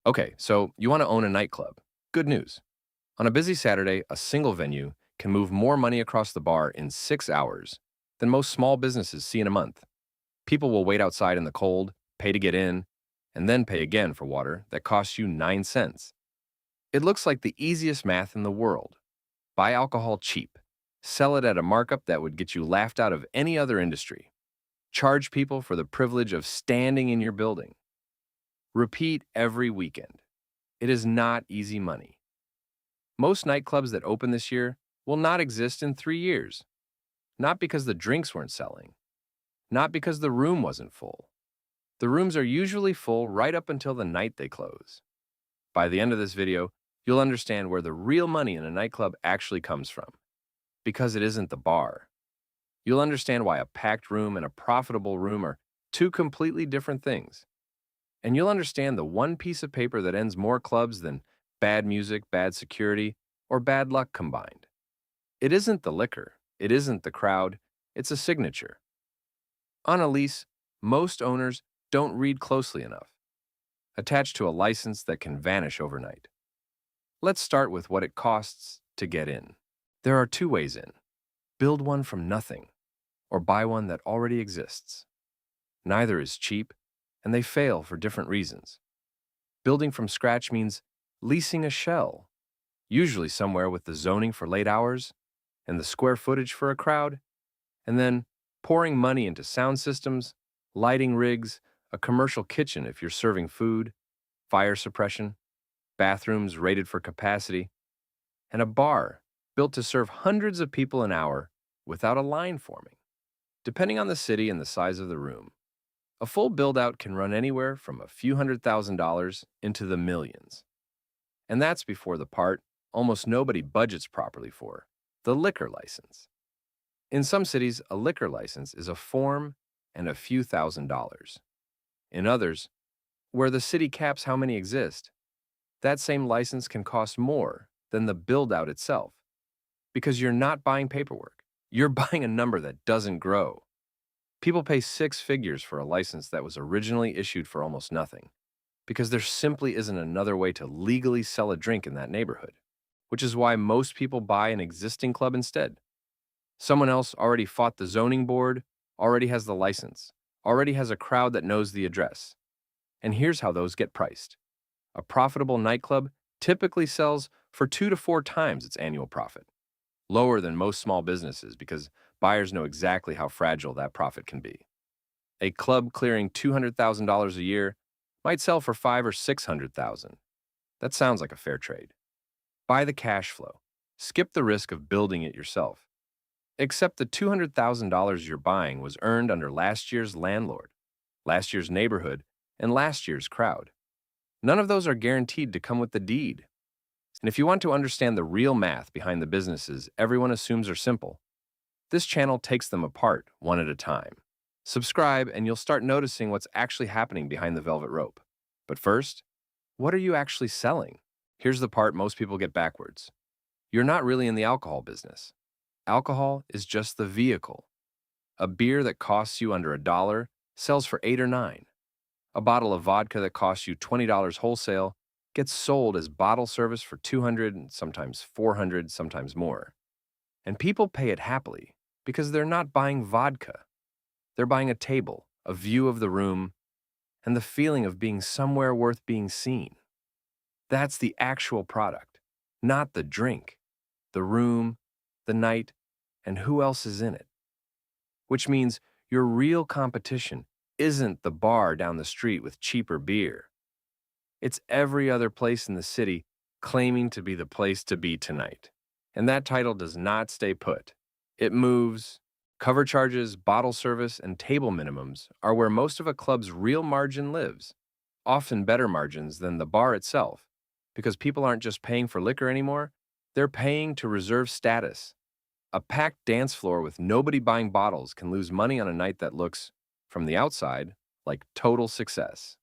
Okay, so you want to own a nightclub. Good news. On a busy Saturday, a single venue can move more money across the bar in 6 hours than most small businesses see in a month. People will wait outside in the cold, pay to get in, and then pay again for water that costs you 9 cents. It looks like the easiest math in the world. Buy alcohol cheap. Sell it at a markup that would get you laughed out of any other industry. Charge people for the privilege of standing in your building. Repeat every weekend. It is not easy money. Most nightclubs that open this year will not exist in 3 years. Not because the drinks weren't selling, not because the room wasn't full. The rooms are usually full right up until the night they close. By the end of this video, you'll understand where the real money in a nightclub actually comes from, because it isn't the bar. You'll understand why a packed room and a profitable room are two completely different things. And you'll understand the one piece of paper that ends more clubs than bad music, bad security, or bad luck combined. It isn't the liquor, it isn't the crowd, it's a signature. On a lease, most owners don't read closely enough, attached to a license that can vanish overnight. Let's start with what it costs to get in. There are two ways in: build one from nothing, or buy one that already exists. Neither is cheap, and they fail for different reasons. Building from scratch means leasing a shell, usually somewhere with the zoning for late hours and the square footage for a crowd, and then pouring money into sound systems, lighting rigs, a commercial kitchen if you're serving food, fire suppression, bathrooms rated for capacity, and a bar built to serve hundreds of people an hour without a line forming. Depending on the city and the size of the room, a full build-out can run anywhere from a few $100,000 into the millions. And that's before the part almost nobody budgets properly for: the liquor license. In some cities, a liquor license is a form and a few $1,000s. In others, where the city caps how many exist, that same license can cost more than the build-out itself, because you're not buying paperwork. You're buying a number that doesn't grow. People pay six figures for a license that was originally issued for almost nothing, because there simply isn't another way to legally sell a drink in that neighborhood, which is why most people buy an existing club instead. Someone else already fought the zoning board, already has the license, already has a crowd that knows the address. And here's how those get priced. A profitable nightclub typically sells for 2 to 4 times its annual profit, lower than most small businesses because buyers know exactly how fragile that profit can be. A club clearing $200,000 a year might sell for 5 or 600,000. That sounds like a fair trade. Buy the cash flow. Skip the risk of building it yourself. Except the $200,000 you're buying was earned under last year's landlord, last year's neighborhood, and last year's crowd. None of those are guaranteed to come with the deed. And if you want to understand the real math behind the businesses everyone assumes are simple, this channel takes them apart one at a time. Subscribe and you'll start noticing what's actually happening behind the velvet rope. But first, what are you actually selling? Here's the part most people get backwards. You're not really in the alcohol business. Alcohol is just the vehicle. A beer that costs you under $1 sells for 8 or 9. A bottle of vodka that costs you $20 wholesale gets sold as bottle service for 200 and sometimes 400, sometimes more. And people pay it happily because they're not buying vodka. They're buying a table, a view of the room, and the feeling of being somewhere worth being seen. That's the actual product, not the drink, the room, the night, and who else is in it. Which means your real competition isn't the bar down the street with cheaper beer. It's every other place in the city claiming to be the place to be tonight. And that title does not stay put. It moves. Cover charges, bottle service, and table minimums are where most of a club's real margin lives, often better margins than the bar itself, because people aren't just paying for liquor anymore, they're paying to reserve status. A packed dance floor with nobody buying bottles can lose money on a night that looks, from the outside, like total success.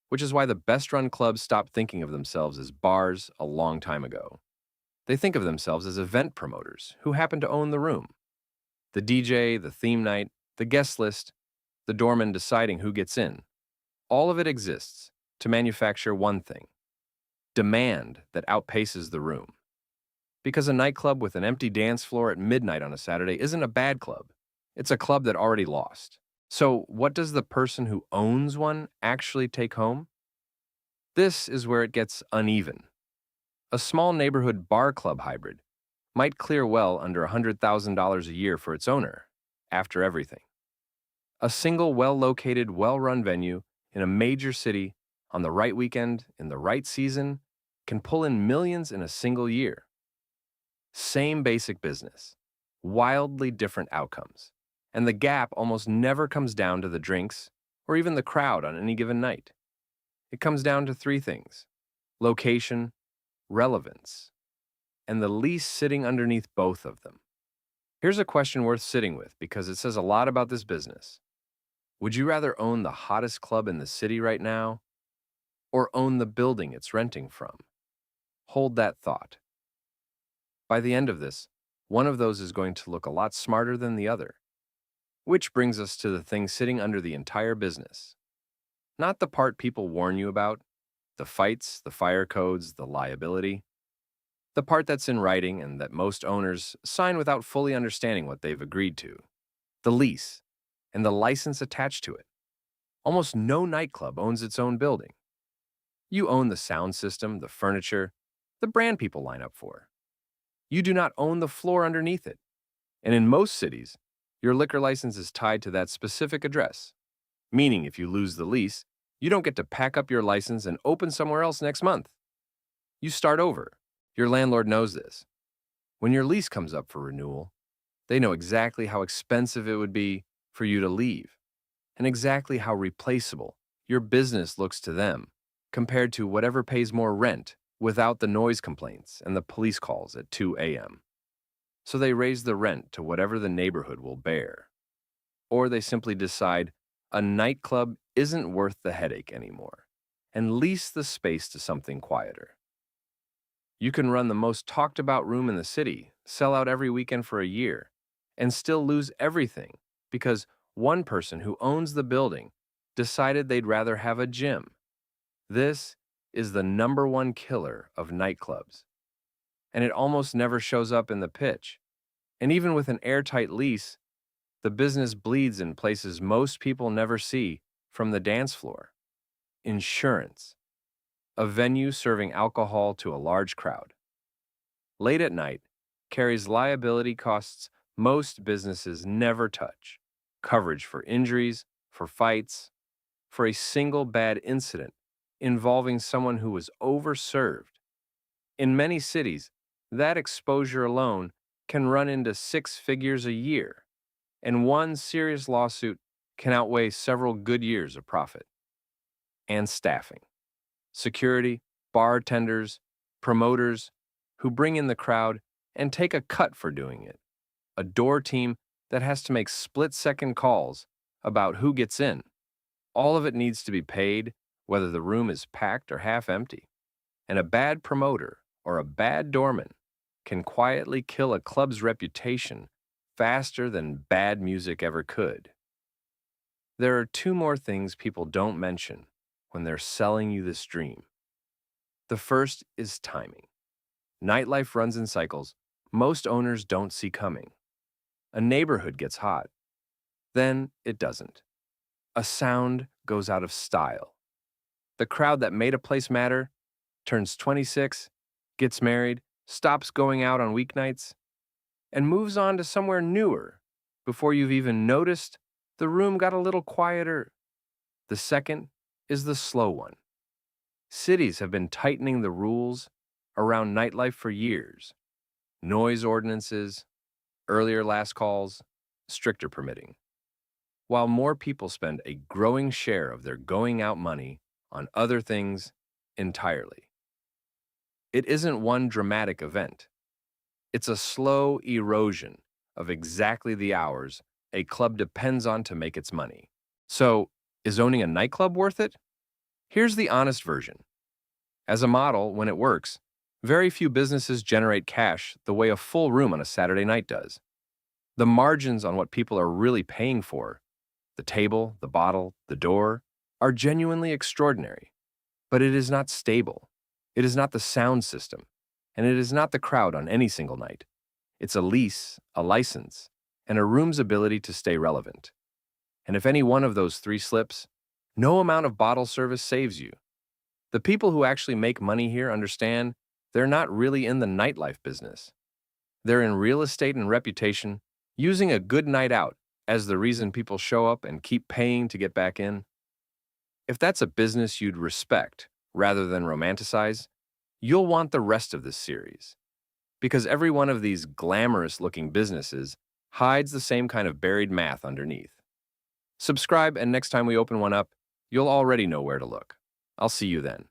Which is why the best-run clubs stopped thinking of themselves as bars a long time ago. They think of themselves as event promoters who happen to own the room. The DJ, the theme night, the guest list, the doorman deciding who gets in. All of it exists to manufacture one thing: demand that outpaces the room. Because a nightclub with an empty dance floor at midnight on a Saturday isn't a bad club. It's a club that already lost. So, what does the person who owns one actually take home? This is where it gets uneven. A small neighborhood bar club hybrid might clear well under $100,000 a year for its owner, after everything. A single well-located, well-run venue in a major city on the right weekend in the right season can pull in millions in a single year. Same basic business, wildly different outcomes. And the gap almost never comes down to the drinks or even the crowd on any given night. It comes down to three things: location, relevance, and the lease sitting underneath both of them. Here's a question worth sitting with because it says a lot about this business. Would you rather own the hottest club in the city right now or own the building it's renting from? Hold that thought. By the end of this, one of those is going to look a lot smarter than the other. Which brings us to the thing sitting under the entire business. Not the part people warn you about, the fights, the fire codes, the liability. The part that's in writing and that most owners sign without fully understanding what they've agreed to. The lease and the license attached to it. Almost no nightclub owns its own building. You own the sound system, the furniture, the brand people line up for. You do not own the floor underneath it. And in most cities, your liquor license is tied to that specific address. Meaning if you lose the lease, you don't get to pack up your license and open somewhere else next month. You start over. Your landlord knows this. When your lease comes up for renewal, they know exactly how expensive it would be for you to leave and exactly how replaceable your business looks to them compared to whatever pays more rent without the noise complaints and the police calls at 2 a.m. So they raise the rent to whatever the neighborhood will bear. Or they simply decide a nightclub isn't worth the headache anymore and lease the space to something quieter. You can run the most talked about room in the city, sell out every weekend for a year, and still lose everything because one person who owns the building decided they'd rather have a gym. This is the number one killer of nightclubs. And it almost never shows up in the pitch. And even with an airtight lease, the business bleeds in places most people never see from the dance floor. Insurance. A venue serving alcohol to a large crowd. Late at night, carries liability costs most businesses never touch. Coverage for injuries, for fights, for a single bad incident involving someone who was overserved. In many cities, that exposure alone can run into 6 figures a year, and one serious lawsuit can outweigh several good years of profit. And staffing. Security, bartenders, promoters who bring in the crowd and take a cut for doing it. A door team that has to make split-second calls about who gets in. All of it needs to be paid, whether the room is packed or half empty. And a bad promoter or a bad doorman can quietly kill a club's reputation faster than bad music ever could. There are two more things people don't mention when they're selling you this dream. The first is timing. Nightlife runs in cycles most owners don't see coming. A neighborhood gets hot. Then it doesn't. A sound goes out of style. The crowd that made a place matter turns 26, gets married, stops going out on weeknights, and moves on to somewhere newer before you've even noticed the room got a little quieter. The second is the slow one. Cities have been tightening the rules around nightlife for years. Noise ordinances, earlier last calls, stricter permitting. While more people spend a growing share of their going out money on other things entirely. It isn't one dramatic event. It's a slow erosion of exactly the hours a club depends on to make its money. So, is owning a nightclub worth it? Here's the honest version. As a model, when it works, very few businesses generate cash the way a full room on a Saturday night does. The margins on what people are really paying for, the table, the bottle, the door, are genuinely extraordinary. But it is not stable. It is not the sound system. And it is not the crowd on any single night. It's a lease, a license, and a room's ability to stay relevant. And if any one of those three slips, no amount of bottle service saves you. The people who actually make money here understand they're not really in the nightlife business. They're in real estate and reputation, using a good night out as the reason people show up and keep paying to get back in. If that's a business you'd respect rather than romanticize, you'll want the rest of this series. Because every one of these glamorous-looking businesses hides the same kind of buried math underneath. Subscribe, and next time we open one up, you'll already know where to look. I'll see you then.